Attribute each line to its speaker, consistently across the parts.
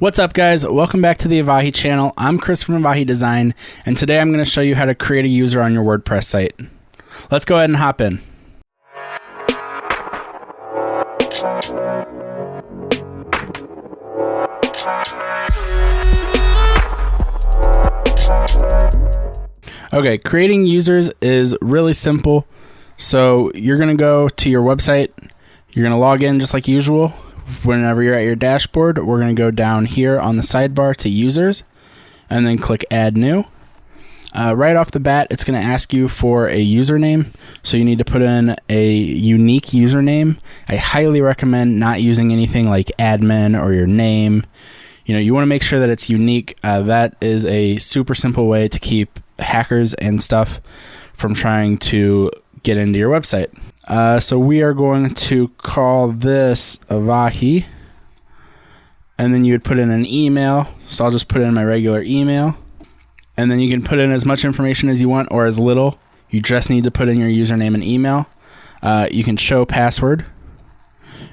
Speaker 1: What's up, guys? Welcome back to the Avahi channel. I'm Kris from Avahi Design, and today I'm going to show you how to create a user on your WordPress site. Let's go ahead and hop in. Okay, creating users is really simple. So you're going to go to your website. You're going to log in just like usual. Whenever you're at your dashboard, we're going to go down here on the sidebar to users and then click add new. Right off the bat, it's going to ask you for a username. So you need to put in a unique username. I highly recommend not using anything like admin or your name. You want to make sure that it's unique. That is a super simple way to keep hackers and stuff from trying to get into your website. So we are going to call this Avahi, and then you would put in an email. So I'll just put in my regular email, and then you can put in as much information as you want or as little. You just need to put in your username and email. You can show password,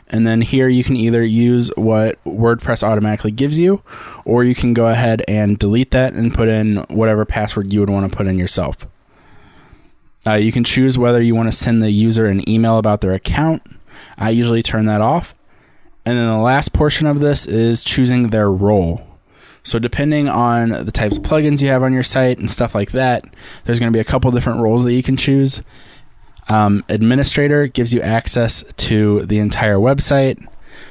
Speaker 1: and then here you can either use what WordPress automatically gives you, or you can go ahead and delete that and put in whatever password you would want to put in yourself. You can choose whether you want to send the user an email about their account. I usually turn that off. And then the last portion of this is choosing their role. So depending on the types of plugins you have on your site and stuff like that, there's going to be a couple different roles that you can choose. Administrator gives you access to the entire website.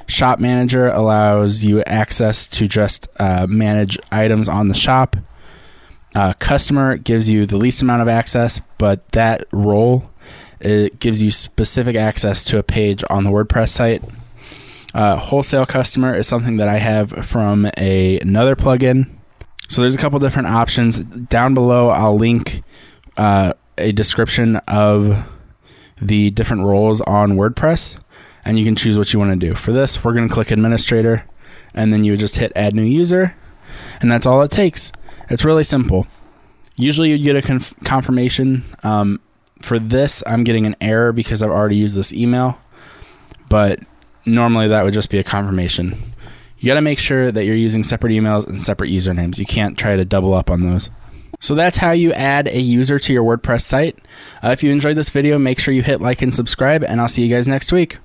Speaker 1: Shop Manager allows you access to just manage items on the shop. Customer gives you the least amount of access, but that role, it gives you specific access to a page on the WordPress site. Wholesale customer is something that I have from another plugin. So there's a couple different options. Down below, I'll link a description of the different roles on WordPress, and you can choose what you want to do. For this, we're going to click administrator, and then you would just hit add new user, and that's all it takes. It's really simple. Usually you get a confirmation. For this, I'm getting an error because I've already used this email, but normally that would just be a confirmation. You got to make sure that you're using separate emails and separate usernames. You can't try to double up on those. So that's how you add a user to your WordPress site. If you enjoyed this video, make sure you hit like and subscribe, and I'll see you guys next week.